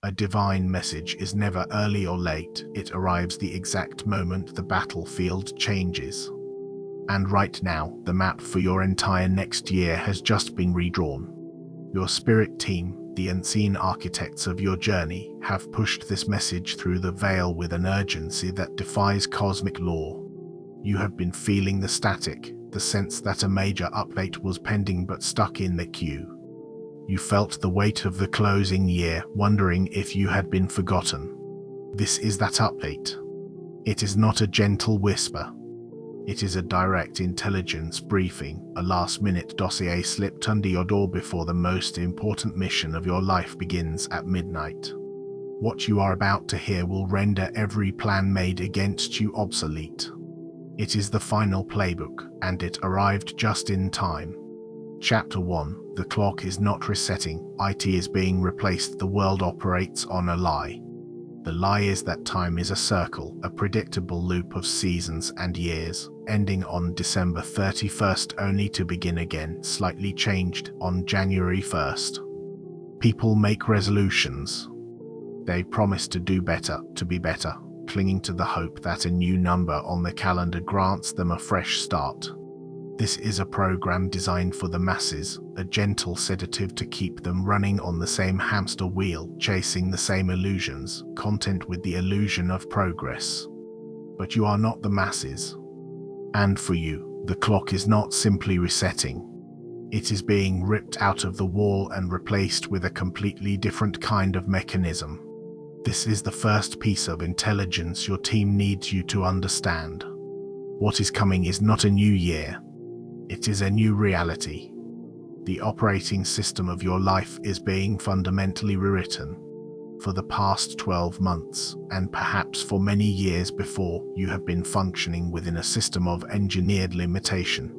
A divine message is never early or late, it arrives the exact moment the battlefield changes. And right now, the map for your entire next year has just been redrawn. Your spirit team, the unseen architects of your journey, have pushed this message through the veil with an urgency that defies cosmic law. You have been feeling the static, the sense that a major update was pending but stuck in the queue. You felt the weight of the closing year, wondering if you had been forgotten. This is that update. It is not a gentle whisper. It is a direct intelligence briefing, a last-minute dossier slipped under your door before the most important mission of your life begins at midnight. What you are about to hear will render every plan made against you obsolete. It is the final playbook, and it arrived just in time. Chapter 1. The clock is not resetting, IT is being replaced, the world operates on a lie. The lie is that time is a circle, a predictable loop of seasons and years, ending on December 31st only to begin again, slightly changed, on January 1st. People make resolutions. They promise to do better, to be better, clinging to the hope that a new number on the calendar grants them a fresh start. This is a program designed for the masses, a gentle sedative to keep them running on the same hamster wheel, chasing the same illusions, content with the illusion of progress. But you are not the masses. And for you, the clock is not simply resetting. It is being ripped out of the wall and replaced with a completely different kind of mechanism. This is the first piece of intelligence your team needs you to understand. What is coming is not a new year. It is a new reality. The operating system of your life is being fundamentally rewritten. For the past 12 months, and perhaps for many years before, you have been functioning within a system of engineered limitation.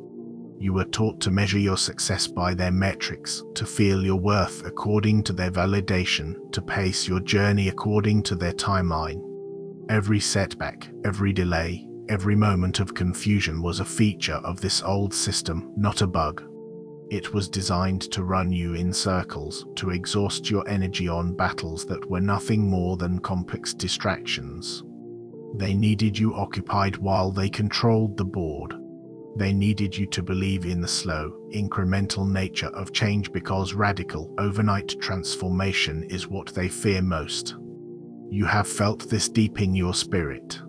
You were taught to measure your success by their metrics, to feel your worth according to their validation, to pace your journey according to their timeline. Every setback, every delay, every moment of confusion was a feature of this old system, not a bug. It was designed to run you in circles, to exhaust your energy on battles that were nothing more than complex distractions. They needed you occupied while they controlled the board. They needed you to believe in the slow, incremental nature of change because radical, overnight transformation is what they fear most. You have felt this deep in your spirit.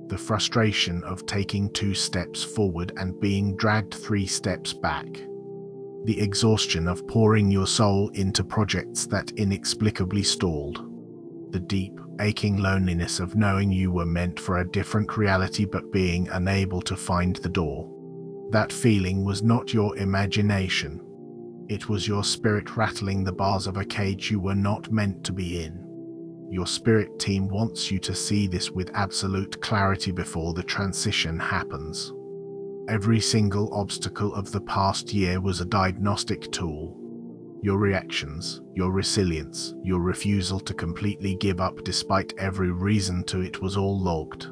The frustration of taking 2 steps forward and being dragged 3 steps back. The exhaustion of pouring your soul into projects that inexplicably stalled. The deep, aching loneliness of knowing you were meant for a different reality but being unable to find the door. That feeling was not your imagination. It was your spirit rattling the bars of a cage you were not meant to be in. Your spirit team wants you to see this with absolute clarity before the transition happens. Every single obstacle of the past year was a diagnostic tool. Your reactions, your resilience, your refusal to completely give up despite every reason to it was all logged.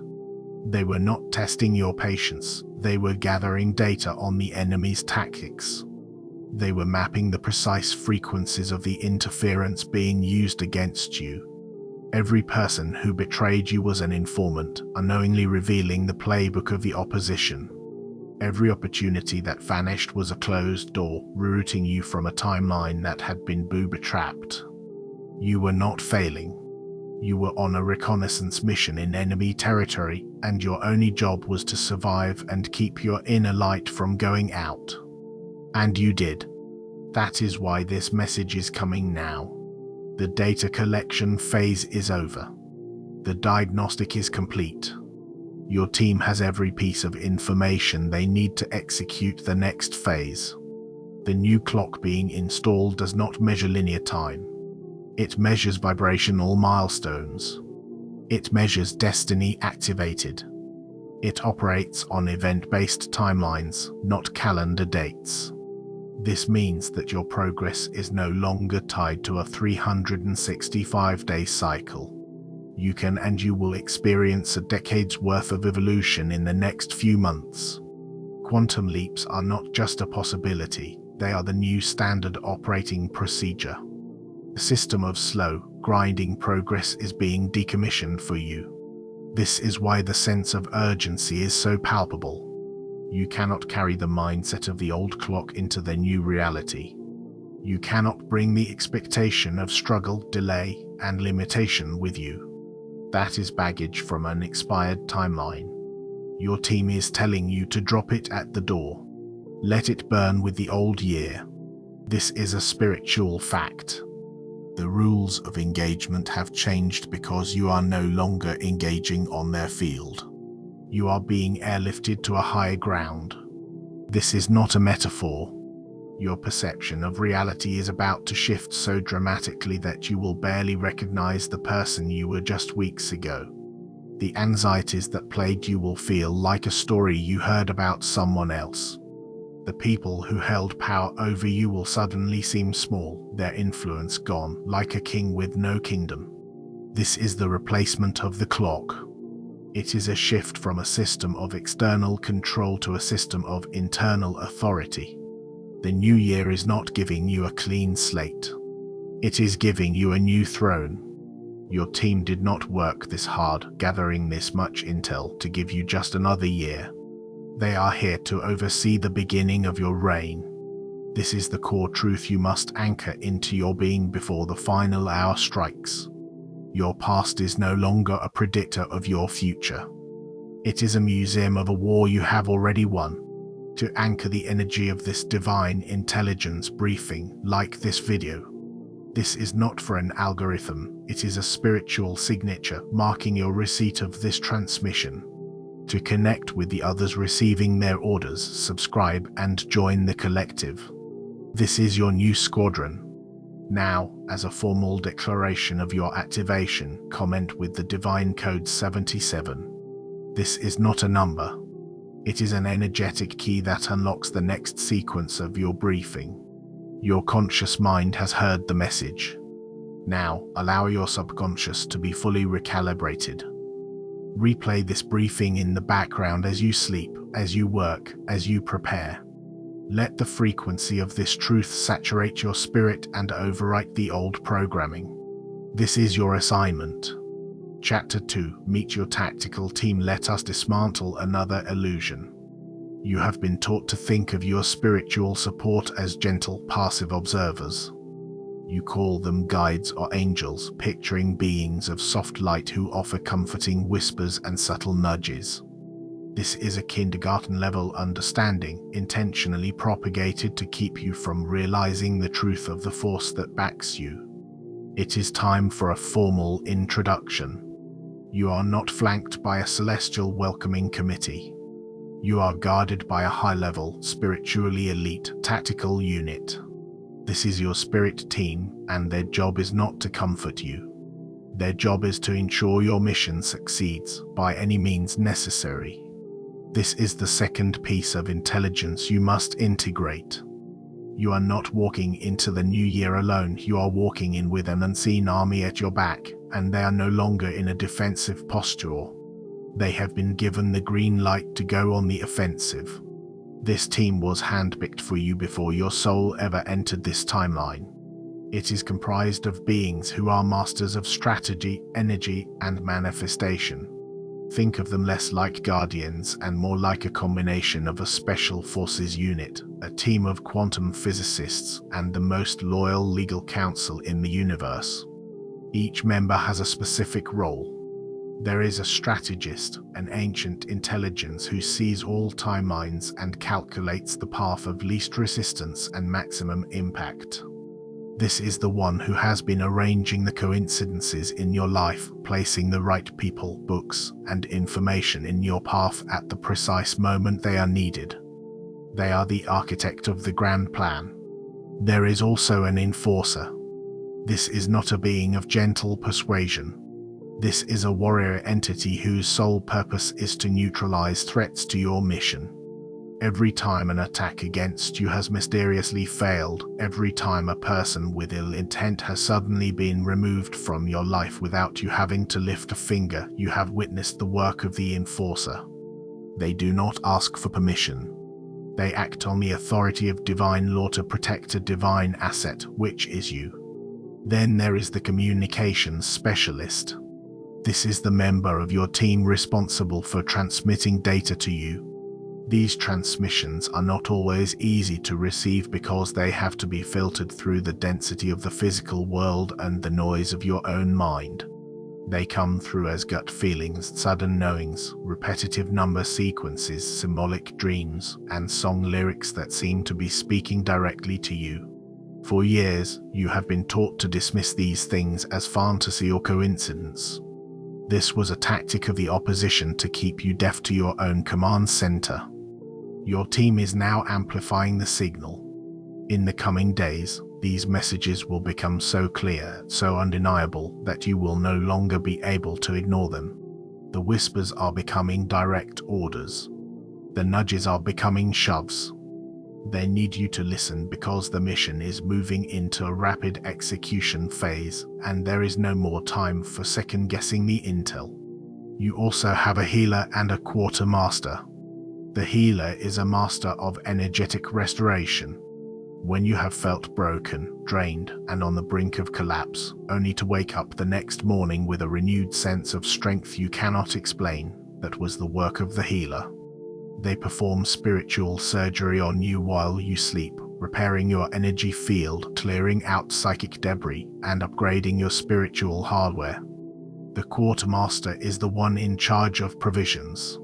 They were not testing your patience, they were gathering data on the enemy's tactics. They were mapping the precise frequencies of the interference being used against you. Every person who betrayed you was an informant, unknowingly revealing the playbook of the opposition. Every opportunity that vanished was a closed door, rerouting you from a timeline that had been booby-trapped. You were not failing. You were on a reconnaissance mission in enemy territory, and your only job was to survive and keep your inner light from going out. And you did. That is why this message is coming now. The data collection phase is over. The diagnostic is complete. Your team has every piece of information they need to execute the next phase. The new clock being installed does not measure linear time. It measures vibrational milestones. It measures destiny activated. It operates on event-based timelines, not calendar dates. This means that your progress is no longer tied to a 365-day cycle. You can and you will experience a decade's worth of evolution in the next few months. Quantum leaps are not just a possibility, they are the new standard operating procedure. A system of slow, Grinding progress is being decommissioned for you. This is why the sense of urgency is so palpable. You cannot carry the mindset of the old clock into the new reality. You cannot bring the expectation of struggle, delay, and limitation with you. That is baggage from an expired timeline. Your team is telling you to drop it at the door. Let it burn with the old year. This is a spiritual fact. The rules of engagement have changed because you are no longer engaging on their field. You are being airlifted to a higher ground. This is not a metaphor. Your perception of reality is about to shift so dramatically that you will barely recognize the person you were just weeks ago. The anxieties that plagued you will feel like a story you heard about someone else. The people who held power over you will suddenly seem small, their influence gone, like a king with no kingdom. This is the replacement of the clock. It is a shift from a system of external control to a system of internal authority. The new year is not giving you a clean slate. It is giving you a new throne. Your team did not work this hard, gathering this much intel to give you just another year. They are here to oversee the beginning of your reign. This is the core truth you must anchor into your being before the final hour strikes. Your past is no longer a predictor of your future. It is a museum of a war you have already won. To anchor the energy of this divine intelligence briefing, like this video. This is not for an algorithm, it is a spiritual signature marking your receipt of this transmission. To connect with the others receiving their orders, subscribe and join the collective. This is your new squadron. Now, as a formal declaration of your activation, comment with the divine code 77. This is not a number. It is an energetic key that unlocks the next sequence of your briefing. Your conscious mind has heard the message. Now, allow your subconscious to be fully recalibrated. Replay this briefing in the background as you sleep, as you work, as you prepare. Let the frequency of this truth saturate your spirit and overwrite the old programming. This is your assignment. Chapter 2. Meet your tactical team. Let us dismantle another illusion. You have been taught to think of your spiritual support as gentle, passive observers. You call them guides or angels, picturing beings of soft light who offer comforting whispers and subtle nudges. This is a kindergarten-level understanding, intentionally propagated to keep you from realizing the truth of the force that backs you. It is time for a formal introduction. You are not flanked by a celestial welcoming committee. You are guarded by a high-level, spiritually elite, tactical unit. This is your spirit team, and their job is not to comfort you. Their job is to ensure your mission succeeds, by any means necessary. This is the second piece of intelligence you must integrate. You are not walking into the new year alone, you are walking in with an unseen army at your back, and they are no longer in a defensive posture. They have been given the green light to go on the offensive. This team was handpicked for you before your soul ever entered this timeline. It is comprised of beings who are masters of strategy, energy, and manifestation. Think of them less like guardians and more like a combination of a special forces unit, a team of quantum physicists, and the most loyal legal counsel in the universe. Each member has a specific role. There is a strategist, an ancient intelligence who sees all timelines and calculates the path of least resistance and maximum impact. This is the one who has been arranging the coincidences in your life, placing the right people, books, and information in your path at the precise moment they are needed. They are the architect of the grand plan. There is also an enforcer. This is not a being of gentle persuasion. This is a warrior entity whose sole purpose is to neutralize threats to your mission. Every time an attack against you has mysteriously failed, every time a person with ill intent has suddenly been removed from your life without you having to lift a finger, you have witnessed the work of the enforcer. They do not ask for permission. They act on the authority of divine law to protect a divine asset, which is you. Then there is the communications specialist. This is the member of your team responsible for transmitting data to you. These transmissions are not always easy to receive because they have to be filtered through the density of the physical world and the noise of your own mind. They come through as gut feelings, sudden knowings, repetitive number sequences, symbolic dreams, and song lyrics that seem to be speaking directly to you. For years, you have been taught to dismiss these things as fantasy or coincidence. This was a tactic of the opposition to keep you deaf to your own command center. Your team is now amplifying the signal. In the coming days, these messages will become so clear, so undeniable, that you will no longer be able to ignore them. The whispers are becoming direct orders. The nudges are becoming shoves. They need you to listen because the mission is moving into a rapid execution phase, and there is no more time for second-guessing the intel. You also have a healer and a quartermaster. The healer is a master of energetic restoration. When you have felt broken, drained, and on the brink of collapse, only to wake up the next morning with a renewed sense of strength you cannot explain, that was the work of the healer. They perform spiritual surgery on you while you sleep, repairing your energy field, clearing out psychic debris, and upgrading your spiritual hardware. The quartermaster is the one in charge of provisions.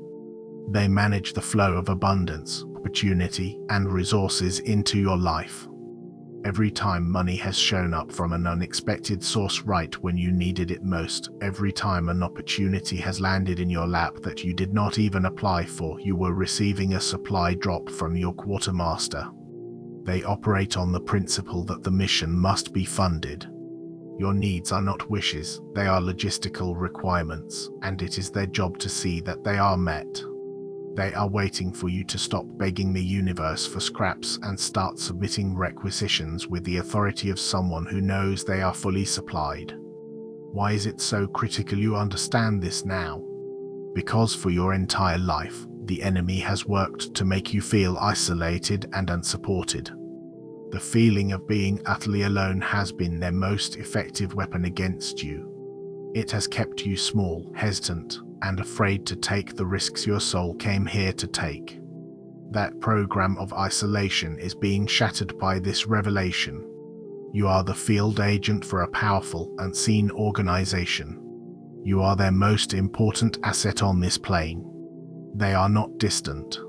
They manage the flow of abundance, opportunity, and resources into your life. Every time money has shown up from an unexpected source right when you needed it most, every time an opportunity has landed in your lap that you did not even apply for, you were receiving a supply drop from your quartermaster. They operate on the principle that the mission must be funded. Your needs are not wishes, they are logistical requirements, and it is their job to see that they are met. They are waiting for you to stop begging the universe for scraps and start submitting requisitions with the authority of someone who knows they are fully supplied. Why is it so critical you understand this now? Because for your entire life, the enemy has worked to make you feel isolated and unsupported. The feeling of being utterly alone has been their most effective weapon against you. It has kept you small, hesitant, and afraid to take the risks your soul came here to take. That program of isolation is being shattered by this revelation. You are the field agent for a powerful, unseen organization. You are their most important asset on this plane. They are not distant.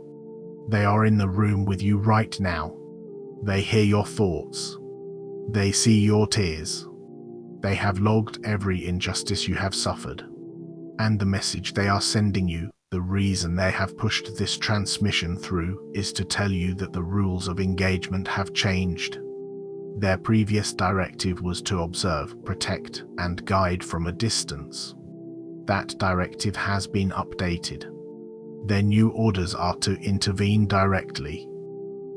They are in the room with you right now. They hear your thoughts. They see your tears. They have logged every injustice you have suffered. And the message they are sending you, the reason they have pushed this transmission through, is to tell you that the rules of engagement have changed. Their previous directive was to observe, protect, and guide from a distance. That directive has been updated. Their new orders are to intervene directly.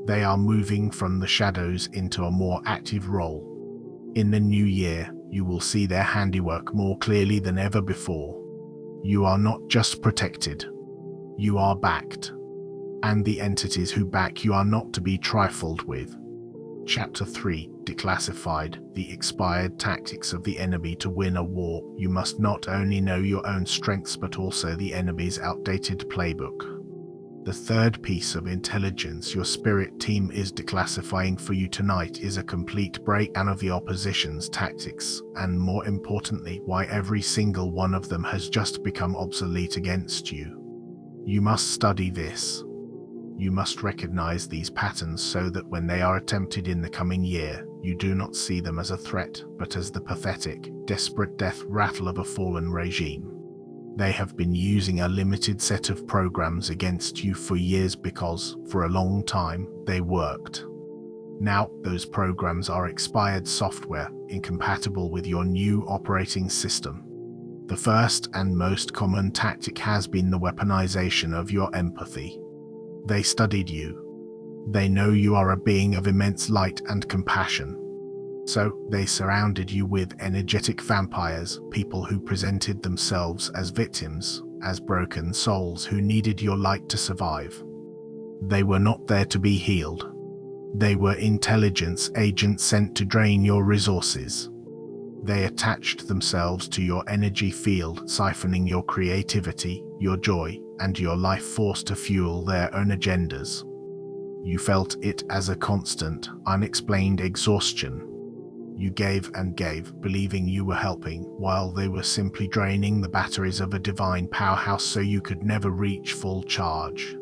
They are moving from the shadows into a more active role. In the new year, you will see their handiwork more clearly than ever before. You are not just protected, you are backed. And the entities who back you are not to be trifled with. Chapter 3, Declassified, the expired tactics of the enemy to win a war. You must not only know your own strengths but also the enemy's outdated playbook. The third piece of intelligence your spirit team is declassifying for you tonight is a complete breakdown of the opposition's tactics, and more importantly, why every single one of them has just become obsolete against you. You must study this. You must recognize these patterns so that when they are attempted in the coming year, you do not see them as a threat, but as the pathetic, desperate death rattle of a fallen regime. They have been using a limited set of programs against you for years because, for a long time, they worked. Now, those programs are expired software, incompatible with your new operating system. The first and most common tactic has been the weaponization of your empathy. They studied you. They know you are a being of immense light and compassion. So, they surrounded you with energetic vampires, people who presented themselves as victims, as broken souls who needed your light to survive. They were not there to be healed. They were intelligence agents sent to drain your resources. They attached themselves to your energy field, siphoning your creativity, your joy, and your life force to fuel their own agendas. You felt it as a constant, unexplained exhaustion. You gave and gave, believing you were helping, while they were simply draining the batteries of a divine powerhouse so you could never reach full charge.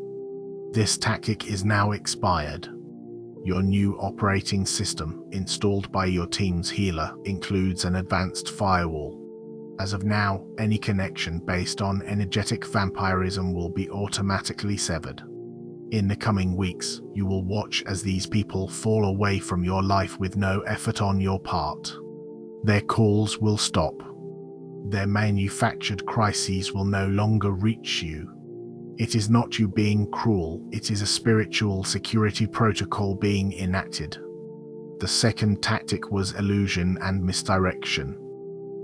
This tactic is now expired. Your new operating system, installed by your team's healer, includes an advanced firewall. As of now, any connection based on energetic vampirism will be automatically severed. In the coming weeks, you will watch as these people fall away from your life with no effort on your part. Their calls will stop. Their manufactured crises will no longer reach you. It is not you being cruel, it is a spiritual security protocol being enacted. The second tactic was illusion and misdirection.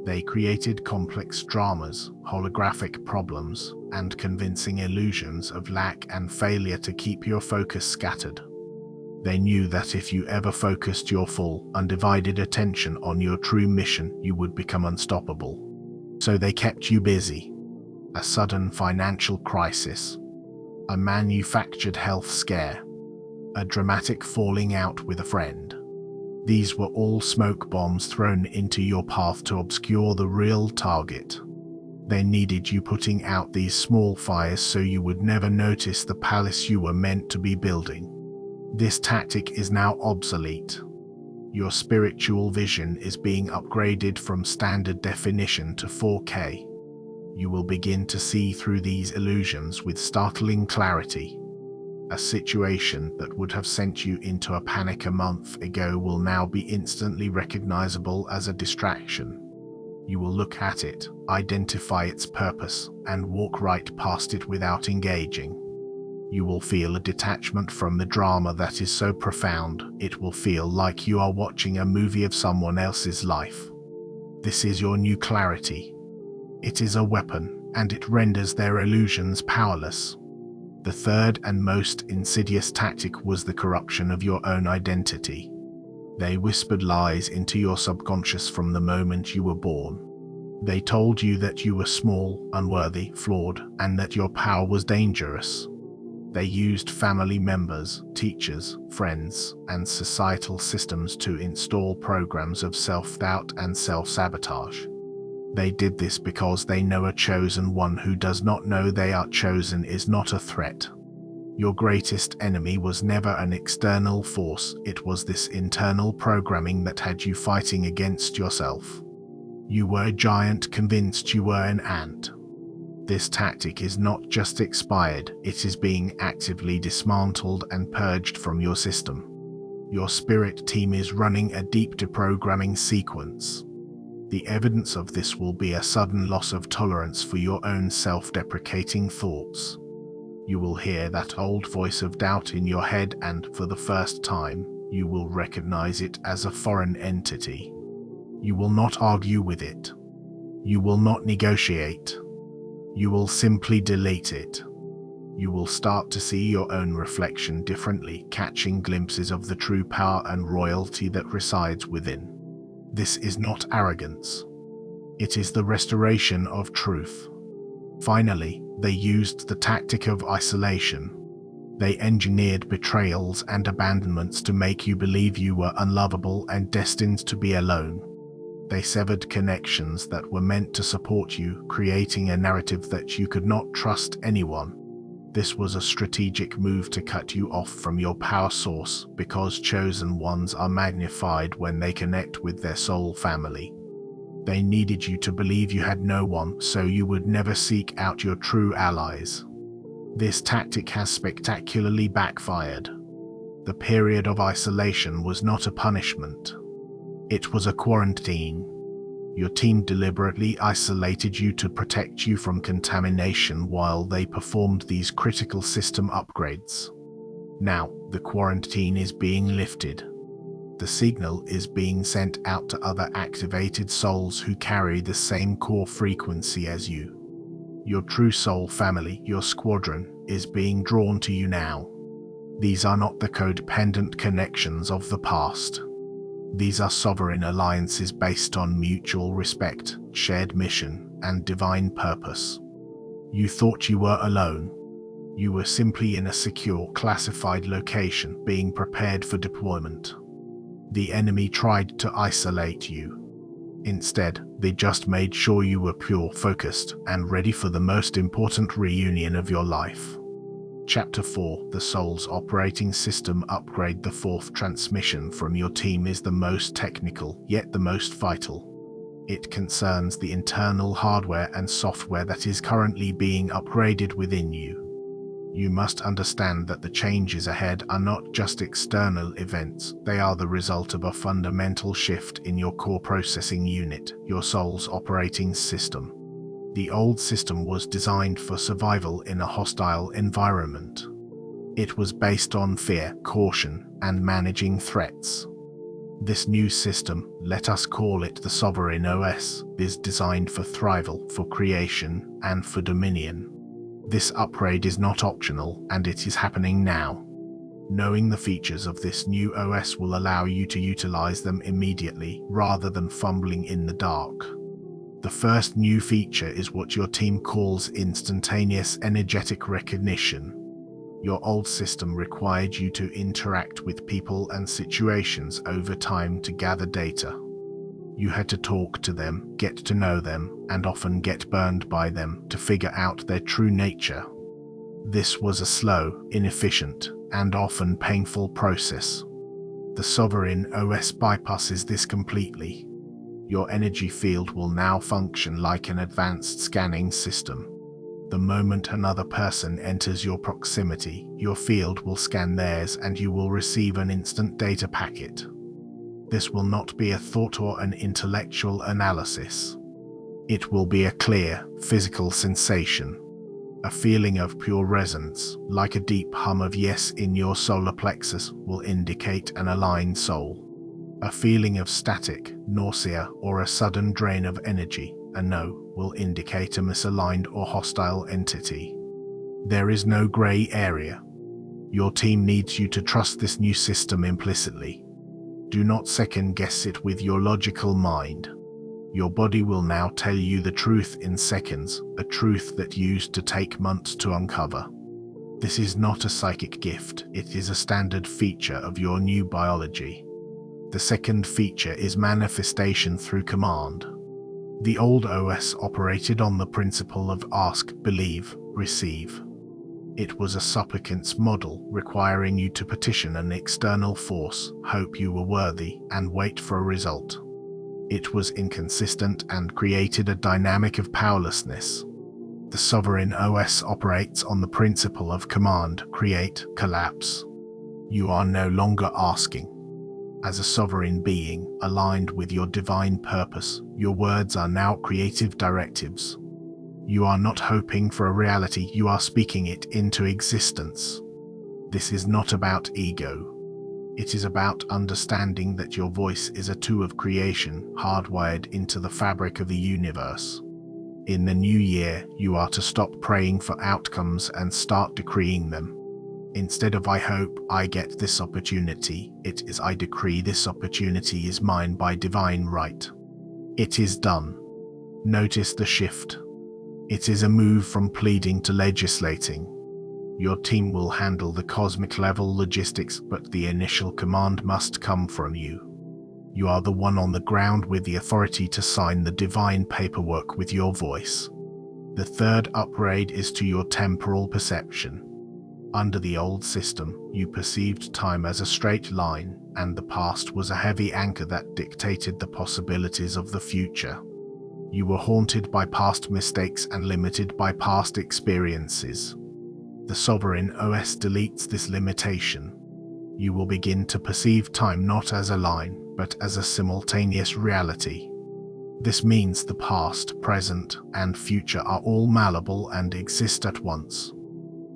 They created complex dramas, holographic problems, and convincing illusions of lack and failure to keep your focus scattered. They knew that if you ever focused your full, undivided attention on your true mission, you would become unstoppable. So they kept you busy. A sudden financial crisis, a manufactured health scare, a dramatic falling out with a friend. These were all smoke bombs thrown into your path to obscure the real target. They needed you putting out these small fires so you would never notice the palace you were meant to be building. This tactic is now obsolete. Your spiritual vision is being upgraded from standard definition to 4K. You will begin to see through these illusions with startling clarity. A situation that would have sent you into a panic a month ago will now be instantly recognizable as a distraction. You will look at it, identify its purpose, and walk right past it without engaging. You will feel a detachment from the drama that is so profound, it will feel like you are watching a movie of someone else's life. This is your new clarity. It is a weapon, and it renders their illusions powerless. The third and most insidious tactic was the corruption of your own identity. They whispered lies into your subconscious from the moment you were born. They told you that you were small, unworthy, flawed, and that your power was dangerous. They used family members, teachers, friends, and societal systems to install programs of self-doubt and self-sabotage. They did this because they know a chosen one who does not know they are chosen is not a threat. Your greatest enemy was never an external force, it was this internal programming that had you fighting against yourself. You were a giant convinced you were an ant. This tactic is not just expired, it is being actively dismantled and purged from your system. Your spirit team is running a deep deprogramming sequence. The evidence of this will be a sudden loss of tolerance for your own self-deprecating thoughts. You will hear that old voice of doubt in your head and, for the first time, you will recognize it as a foreign entity. You will not argue with it. You will not negotiate. You will simply delete it. You will start to see your own reflection differently, catching glimpses of the true power and royalty that resides within. This is not arrogance. It is the restoration of truth. Finally, they used the tactic of isolation. They engineered betrayals and abandonments to make you believe you were unlovable and destined to be alone. They severed connections that were meant to support you, creating a narrative that you could not trust anyone. This was a strategic move to cut you off from your power source, because chosen ones are magnified when they connect with their soul family. They needed you to believe you had no one, so you would never seek out your true allies. This tactic has spectacularly backfired. The period of isolation was not a punishment. It was a quarantine. Your team deliberately isolated you to protect you from contamination while they performed these critical system upgrades. Now, the quarantine is being lifted. The signal is being sent out to other activated souls who carry the same core frequency as you. Your true soul family, your squadron, is being drawn to you now. These are not the codependent connections of the past. These are sovereign alliances based on mutual respect, shared mission, and divine purpose. You thought you were alone. You were simply in a secure, classified location, being prepared for deployment. The enemy tried to isolate you. Instead, they just made sure you were pure, focused, and ready for the most important reunion of your life. Chapter 4: The Soul's Operating System Upgrade. The fourth transmission from your team is the most technical, yet the most vital. It concerns the internal hardware and software that is currently being upgraded within you. You must understand that the changes ahead are not just external events, they are the result of a fundamental shift in your core processing unit, your soul's operating system. The old system was designed for survival in a hostile environment. It was based on fear, caution, and managing threats. This new system, let us call it the Sovereign OS, is designed for thrival, for creation, and for dominion. This upgrade is not optional, and it is happening now. Knowing the features of this new OS will allow you to utilize them immediately, rather than fumbling in the dark. The first new feature is what your team calls instantaneous energetic recognition. Your old system required you to interact with people and situations over time to gather data. You had to talk to them, get to know them, and often get burned by them to figure out their true nature. This was a slow, inefficient, and often painful process. The Sovereign OS bypasses this completely. Your energy field will now function like an advanced scanning system. The moment another person enters your proximity, your field will scan theirs and you will receive an instant data packet. This will not be a thought or an intellectual analysis. It will be a clear, physical sensation. A feeling of pure resonance, like a deep hum of yes in your solar plexus, will indicate an aligned soul. A feeling of static, nausea, or a sudden drain of energy, a no, will indicate a misaligned or hostile entity. There is no gray area. Your team needs you to trust this new system implicitly. Do not second-guess it with your logical mind. Your body will now tell you the truth in seconds, a truth that used to take months to uncover. This is not a psychic gift, it is a standard feature of your new biology. The second feature is manifestation through command. The old OS operated on the principle of ask, believe, receive. It was a supplicant's model, requiring you to petition an external force, hope you were worthy, and wait for a result. It was inconsistent and created a dynamic of powerlessness. The Sovereign OS operates on the principle of command, create, collapse. You are no longer asking. As a sovereign being, aligned with your divine purpose, your words are now creative directives. You are not hoping for a reality, you are speaking it into existence. This is not about ego. It is about understanding that your voice is a tool of creation, hardwired into the fabric of the universe. In the new year, you are to stop praying for outcomes and start decreeing them. Instead of I hope I get this opportunity, it is I decree this opportunity is mine by divine right. It is done. Notice the shift. It is a move from pleading to legislating. Your team will handle the cosmic level logistics, but the initial command must come from you. You are the one on the ground with the authority to sign the divine paperwork with your voice. The third upgrade is to your temporal perception. Under the old system, you perceived time as a straight line, and the past was a heavy anchor that dictated the possibilities of the future. You were haunted by past mistakes and limited by past experiences. The Sovereign OS deletes this limitation. You will begin to perceive time not as a line, but as a simultaneous reality. This means the past, present, and future are all malleable and exist at once.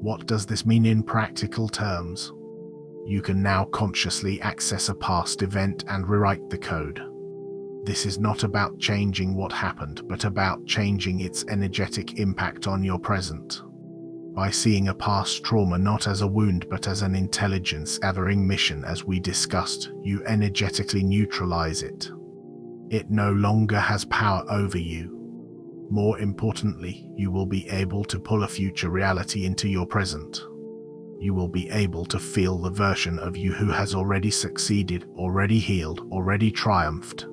What does this mean in practical terms? You can now consciously access a past event and rewrite the code. This is not about changing what happened, but about changing its energetic impact on your present. By seeing a past trauma not as a wound but as an intelligence-gathering mission, as we discussed, you energetically neutralize it. It no longer has power over you. More importantly, you will be able to pull a future reality into your present. You will be able to feel the version of you who has already succeeded, already healed, already triumphed.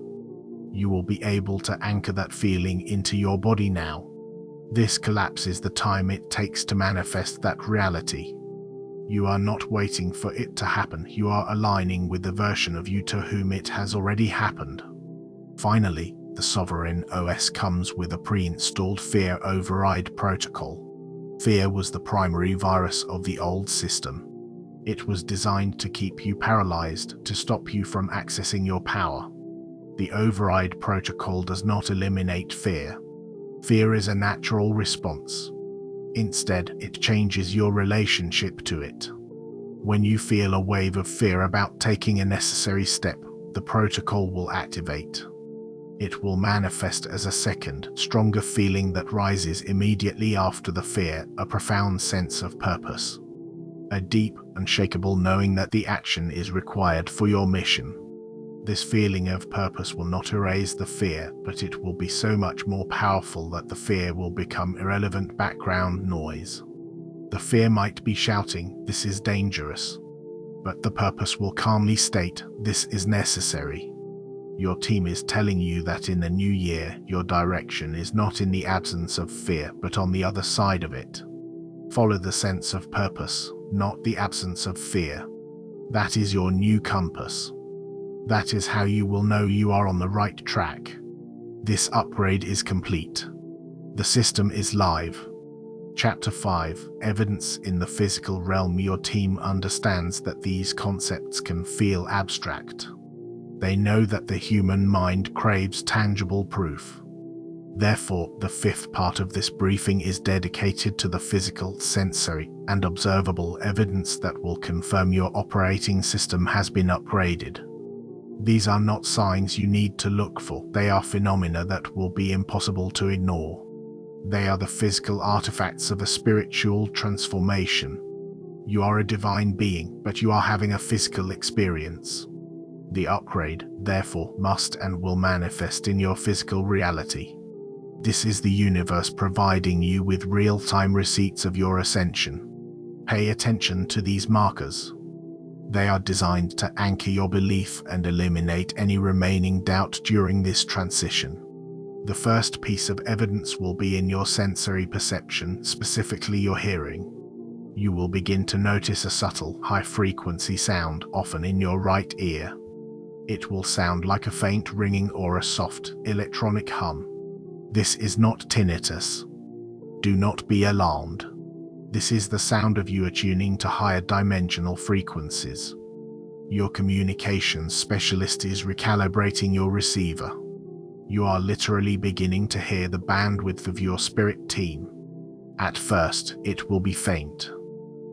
You will be able to anchor that feeling into your body now. This collapses the time it takes to manifest that reality. You are not waiting for it to happen, you are aligning with the version of you to whom it has already happened. Finally, the Sovereign OS comes with a pre-installed fear override protocol. Fear was the primary virus of the old system. It was designed to keep you paralyzed, to stop you from accessing your power. The override protocol does not eliminate fear. Fear is a natural response. Instead, it changes your relationship to it. When you feel a wave of fear about taking a necessary step, the protocol will activate. It will manifest as a second, stronger feeling that rises immediately after the fear, a profound sense of purpose. A deep, unshakable knowing that the action is required for your mission. This feeling of purpose will not erase the fear, but it will be so much more powerful that the fear will become irrelevant background noise. The fear might be shouting, "This is dangerous," but the purpose will calmly state, "This is necessary." Your team is telling you that in the new year, your direction is not in the absence of fear, but on the other side of it. Follow the sense of purpose, not the absence of fear. That is your new compass. That is how you will know you are on the right track. This upgrade is complete. The system is live. Chapter 5, Evidence in the Physical Realm. Your team understands that these concepts can feel abstract. They know that the human mind craves tangible proof. Therefore, the fifth part of this briefing is dedicated to the physical, sensory, and observable evidence that will confirm your operating system has been upgraded. These are not signs you need to look for, they are phenomena that will be impossible to ignore. They are the physical artifacts of a spiritual transformation. You are a divine being, but you are having a physical experience. The upgrade, therefore, must and will manifest in your physical reality. This is the universe providing you with real-time receipts of your ascension. Pay attention to these markers. They are designed to anchor your belief and eliminate any remaining doubt during this transition. The first piece of evidence will be in your sensory perception, specifically your hearing. You will begin to notice a subtle, high-frequency sound, often in your right ear. It will sound like a faint ringing or a soft, electronic hum. This is not tinnitus. Do not be alarmed. This is the sound of you attuning to higher dimensional frequencies. Your communications specialist is recalibrating your receiver. You are literally beginning to hear the bandwidth of your spirit team. At first, it will be faint,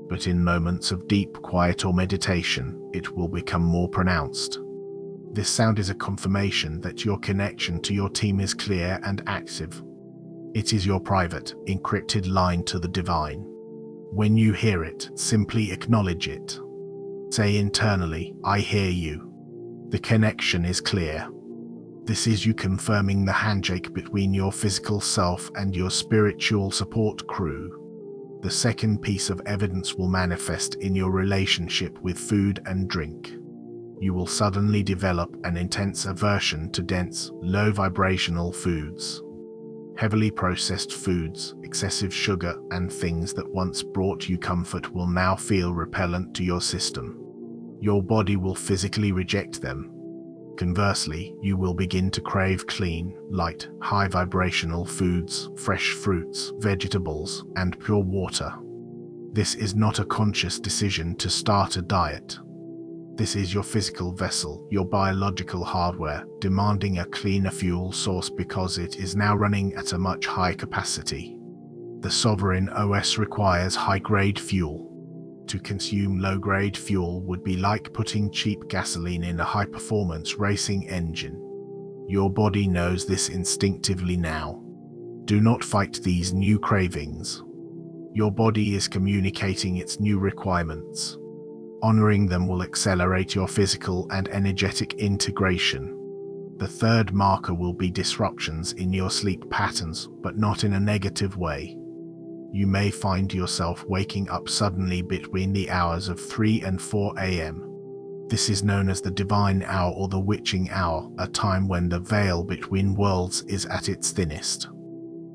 but in moments of deep quiet or meditation, it will become more pronounced. This sound is a confirmation that your connection to your team is clear and active. It is your private, encrypted line to the divine. When you hear it, simply acknowledge it. Say internally, "I hear you." The connection is clear. This is you confirming the handshake between your physical self and your spiritual support crew. The second piece of evidence will manifest in your relationship with food and drink. You will suddenly develop an intense aversion to dense, low-vibrational foods. Heavily processed foods, excessive sugar, and things that once brought you comfort will now feel repellent to your system. Your body will physically reject them. Conversely, you will begin to crave clean, light, high-vibrational foods, fresh fruits, vegetables, and pure water. This is not a conscious decision to start a diet. This is your physical vessel, your biological hardware, demanding a cleaner fuel source because it is now running at a much higher capacity. The Sovereign OS requires high-grade fuel. To consume low-grade fuel would be like putting cheap gasoline in a high-performance racing engine. Your body knows this instinctively now. Do not fight these new cravings. Your body is communicating its new requirements. Honoring them will accelerate your physical and energetic integration. The third marker will be disruptions in your sleep patterns, but not in a negative way. You may find yourself waking up suddenly between the hours of 3 and 4 a.m. This is known as the divine hour or the witching hour, a time when the veil between worlds is at its thinnest.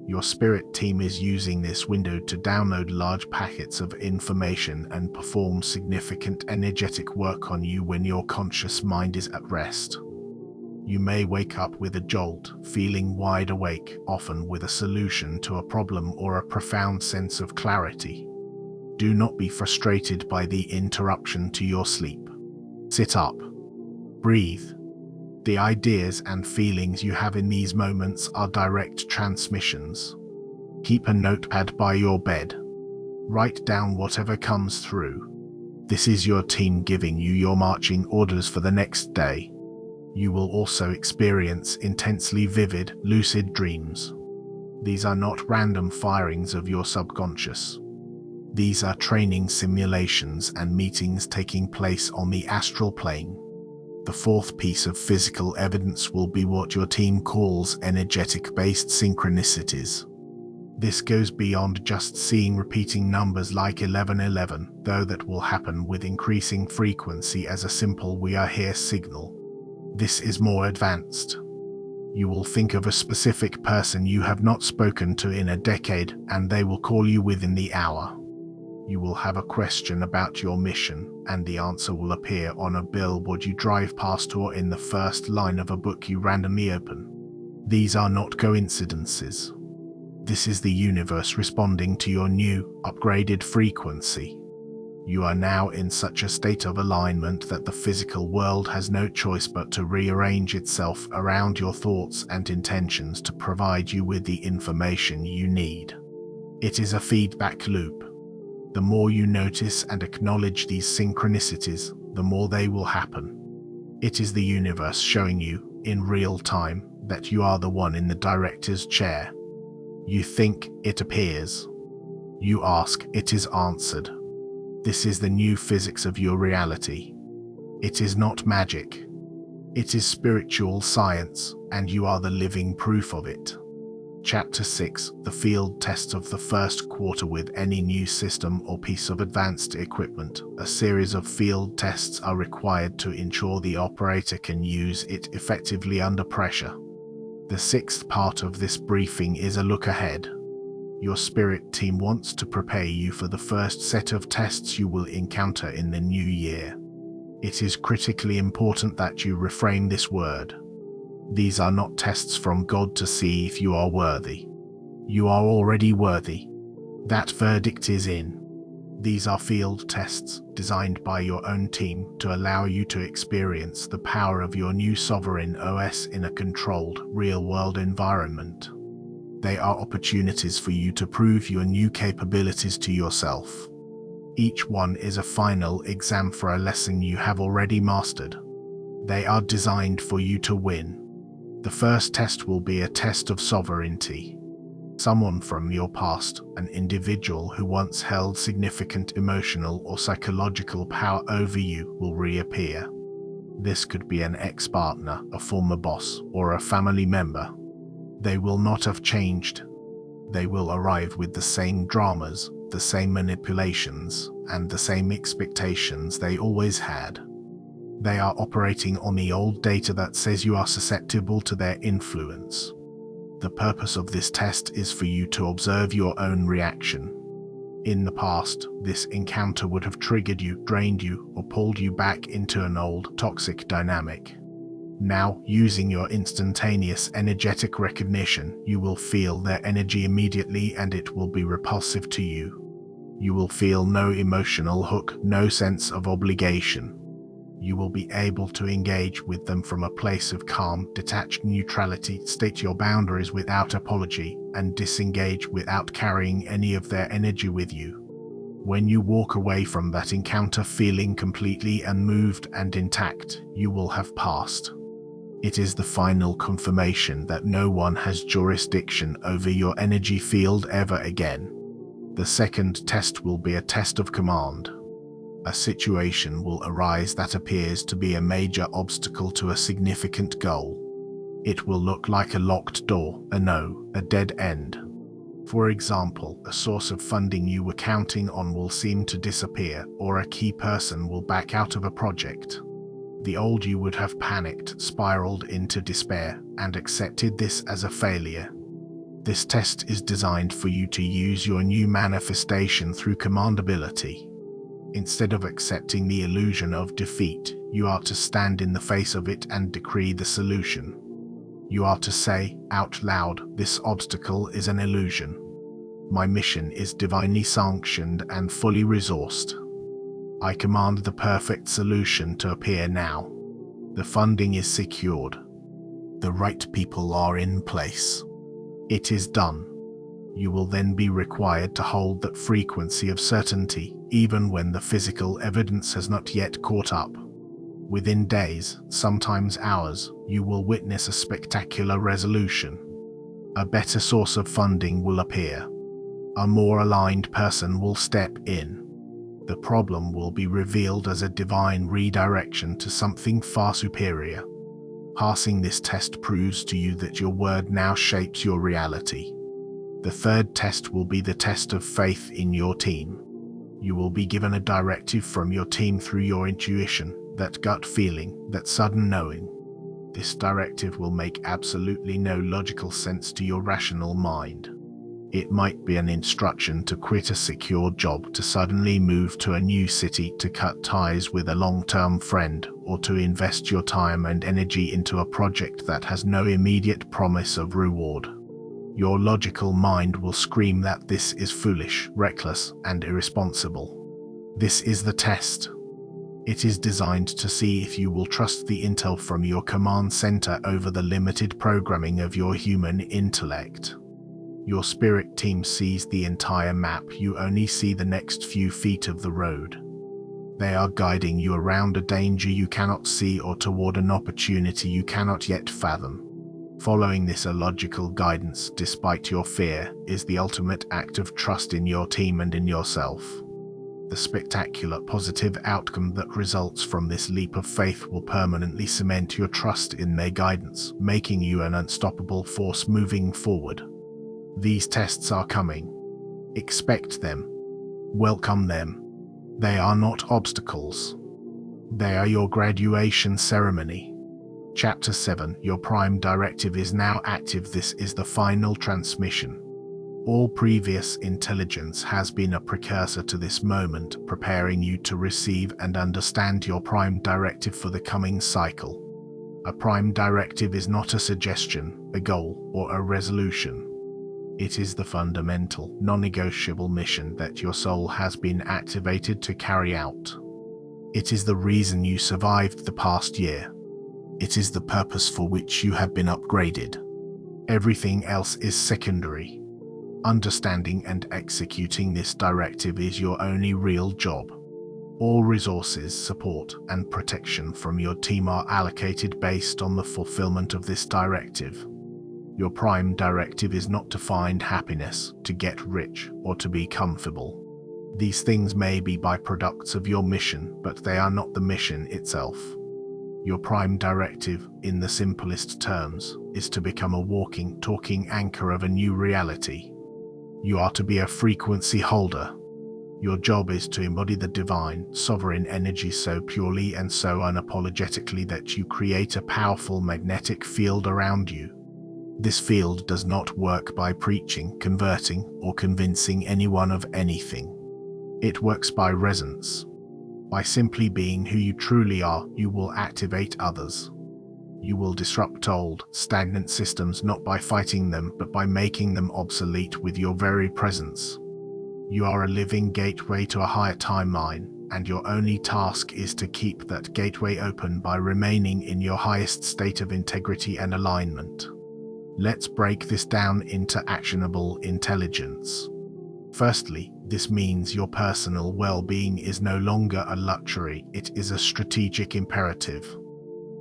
Your spirit team is using this window to download large packets of information and perform significant energetic work on you when your conscious mind is at rest. You may wake up with a jolt, feeling wide awake, often with a solution to a problem or a profound sense of clarity. Do not be frustrated by the interruption to your sleep. Sit up. Breathe. The ideas and feelings you have in these moments are direct transmissions. Keep a notepad by your bed. Write down whatever comes through. This is your team giving you your marching orders for the next day. You will also experience intensely vivid, lucid dreams. These are not random firings of your subconscious. These are training simulations and meetings taking place on the astral plane. The fourth piece of physical evidence will be what your team calls energetic-based synchronicities. This goes beyond just seeing repeating numbers like 1111, though that will happen with increasing frequency as a simple "we are here" signal. This is more advanced. You will think of a specific person you have not spoken to in a decade, and they will call you within the hour. You will have a question about your mission, and the answer will appear on a billboard you drive past or in the first line of a book you randomly open. These are not coincidences. This is the universe responding to your new, upgraded frequency. You are now in such a state of alignment that the physical world has no choice but to rearrange itself around your thoughts and intentions to provide you with the information you need. It is a feedback loop. The more you notice and acknowledge these synchronicities, the more they will happen. It is the universe showing you, in real time, that you are the one in the director's chair. You think, it appears. You ask, it is answered. This is the new physics of your reality. It is not magic. It is spiritual science, and you are the living proof of it. Chapter 6: The Field Tests of the First Quarter. With any new system or piece of advanced equipment, a series of field tests are required to ensure the operator can use it effectively under pressure. The sixth part of this briefing is a look ahead. Your spirit team wants to prepare you for the first set of tests you will encounter in the new year. It is critically important that you reframe this word. These are not tests from God to see if you are worthy. You are already worthy. That verdict is in. These are field tests designed by your own team to allow you to experience the power of your new sovereign OS in a controlled, real-world environment. They are opportunities for you to prove your new capabilities to yourself. Each one is a final exam for a lesson you have already mastered. They are designed for you to win. The first test will be a test of sovereignty. Someone from your past, an individual who once held significant emotional or psychological power over you, will reappear. This could be an ex-partner, a former boss, or a family member. They will not have changed. They will arrive with the same dramas, the same manipulations, and the same expectations they always had. They are operating on the old data that says you are susceptible to their influence. The purpose of this test is for you to observe your own reaction. In the past, this encounter would have triggered you, drained you, or pulled you back into an old, toxic dynamic. Now, using your instantaneous energetic recognition, you will feel their energy immediately and it will be repulsive to you. You will feel no emotional hook, no sense of obligation. You will be able to engage with them from a place of calm, detached neutrality, state your boundaries without apology, and disengage without carrying any of their energy with you. When you walk away from that encounter feeling completely unmoved and intact, you will have passed. It is the final confirmation that no one has jurisdiction over your energy field ever again. The second test will be a test of command. A situation will arise that appears to be a major obstacle to a significant goal. It will look like a locked door, a no, a dead end. For example, a source of funding you were counting on will seem to disappear, or a key person will back out of a project. The old you would have panicked, spiraled into despair, and accepted this as a failure. This test is designed for you to use your new manifestation through commandability. Instead of accepting the illusion of defeat, you are to stand in the face of it and decree the solution. You are to say, out loud, this obstacle is an illusion. My mission is divinely sanctioned and fully resourced. I command the perfect solution to appear now. The funding is secured. The right people are in place. It is done. You will then be required to hold that frequency of certainty, even when the physical evidence has not yet caught up. Within days, sometimes hours, you will witness a spectacular resolution. A better source of funding will appear. A more aligned person will step in. The problem will be revealed as a divine redirection to something far superior. Passing this test proves to you that your word now shapes your reality. The third test will be the test of faith in your team. You will be given a directive from your team through your intuition, that gut feeling, that sudden knowing. This directive will make absolutely no logical sense to your rational mind. It might be an instruction to quit a secure job, to suddenly move to a new city, to cut ties with a long-term friend, or to invest your time and energy into a project that has no immediate promise of reward. Your logical mind will scream that this is foolish, reckless, and irresponsible. This is the test. It is designed to see if you will trust the intel from your command center over the limited programming of your human intellect. Your spirit team sees the entire map, you only see the next few feet of the road. They are guiding you around a danger you cannot see or toward an opportunity you cannot yet fathom. Following this illogical guidance, despite your fear, is the ultimate act of trust in your team and in yourself. The spectacular positive outcome that results from this leap of faith will permanently cement your trust in their guidance, making you an unstoppable force moving forward. These tests are coming. Expect them. Welcome them. They are not obstacles. They are your graduation ceremony. Chapter 7. Your Prime Directive is now active. This is the final transmission. All previous intelligence has been a precursor to this moment, preparing you to receive and understand your Prime Directive for the coming cycle. A Prime Directive is not a suggestion, a goal, or a resolution. It is the fundamental, non-negotiable mission that your soul has been activated to carry out. It is the reason you survived the past year. It is the purpose for which you have been upgraded. Everything else is secondary. Understanding and executing this directive is your only real job. All resources, support, and protection from your team are allocated based on the fulfillment of this directive. Your Prime Directive is not to find happiness, to get rich, or to be comfortable. These things may be byproducts of your mission, but they are not the mission itself. Your Prime Directive, in the simplest terms, is to become a walking, talking anchor of a new reality. You are to be a frequency holder. Your job is to embody the divine, sovereign energy so purely and so unapologetically that you create a powerful magnetic field around you. This field does not work by preaching, converting, or convincing anyone of anything. It works by resonance. By simply being who you truly are, you will activate others. You will disrupt old, stagnant systems not by fighting them, but by making them obsolete with your very presence. You are a living gateway to a higher timeline, and your only task is to keep that gateway open by remaining in your highest state of integrity and alignment. Let's break this down into actionable intelligence. Firstly, this means your personal well-being is no longer a luxury, it is a strategic imperative.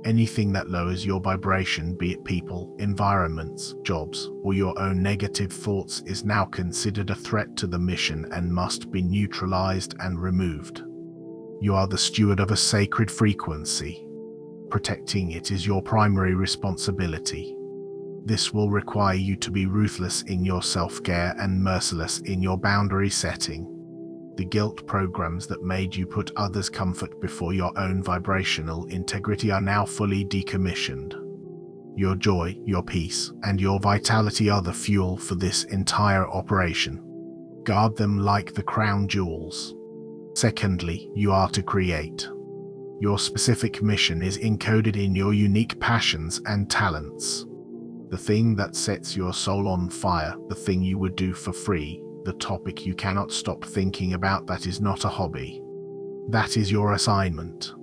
Anything that lowers your vibration, be it people, environments, jobs, or your own negative thoughts, is now considered a threat to the mission and must be neutralized and removed. You are the steward of a sacred frequency. Protecting it is your primary responsibility. This will require you to be ruthless in your self-care and merciless in your boundary setting. The guilt programs that made you put others' comfort before your own vibrational integrity are now fully decommissioned. Your joy, your peace, and your vitality are the fuel for this entire operation. Guard them like the crown jewels. Secondly, you are to create. Your specific mission is encoded in your unique passions and talents. The thing that sets your soul on fire, the thing you would do for free, the topic you cannot stop thinking about that is not a hobby. That is your assignment.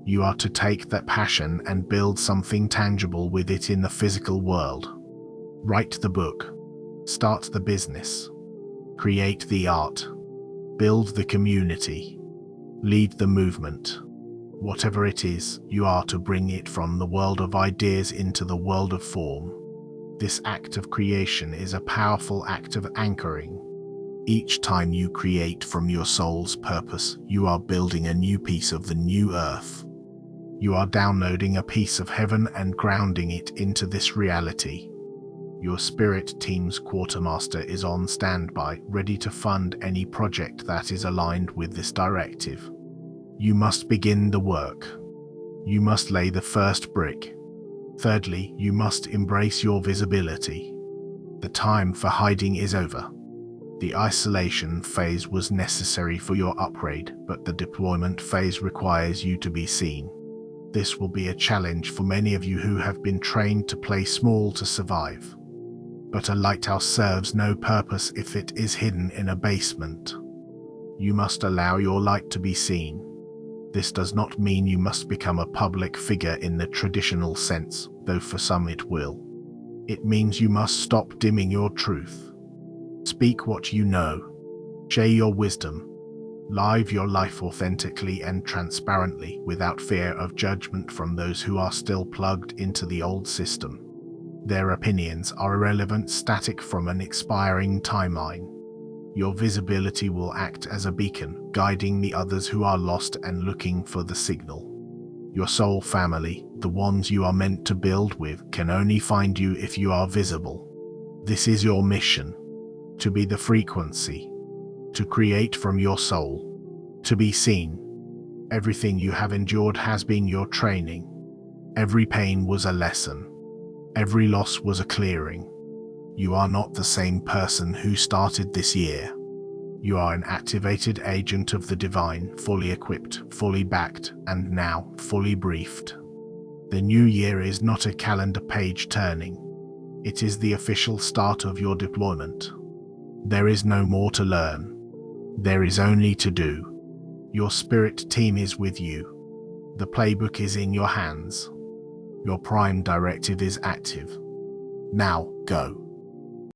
You are to take that passion and build something tangible with it in the physical world. Write the book. Start the business. Create the art. Build the community. Lead the movement. Whatever it is, you are to bring it from the world of ideas into the world of form. This act of creation is a powerful act of anchoring. Each time you create from your soul's purpose, you are building a new piece of the new earth. You are downloading a piece of heaven and grounding it into this reality. Your spirit team's quartermaster is on standby, ready to fund any project that is aligned with this directive. You must begin the work. You must lay the first brick. Thirdly, you must embrace your visibility. The time for hiding is over. The isolation phase was necessary for your upgrade, but the deployment phase requires you to be seen. This will be a challenge for many of you who have been trained to play small to survive. But a lighthouse serves no purpose if it is hidden in a basement. You must allow your light to be seen. This does not mean you must become a public figure in the traditional sense, though for some it will. It means you must stop dimming your truth. Speak what you know. Share your wisdom. Live your life authentically and transparently without fear of judgment from those who are still plugged into the old system. Their opinions are irrelevant, static from an expiring timeline. Your visibility will act as a beacon, guiding the others who are lost and looking for the signal. Your soul family, the ones you are meant to build with, can only find you if you are visible. This is your mission. To be the frequency. To create from your soul. To be seen. Everything you have endured has been your training. Every pain was a lesson. Every loss was a clearing. You are not the same person who started this year. You are an activated agent of the divine, fully equipped, fully backed, and now fully briefed. The new year is not a calendar page turning. It is the official start of your deployment. There is no more to learn. There is only to do. Your spirit team is with you. The playbook is in your hands. Your prime directive is active. Now, go.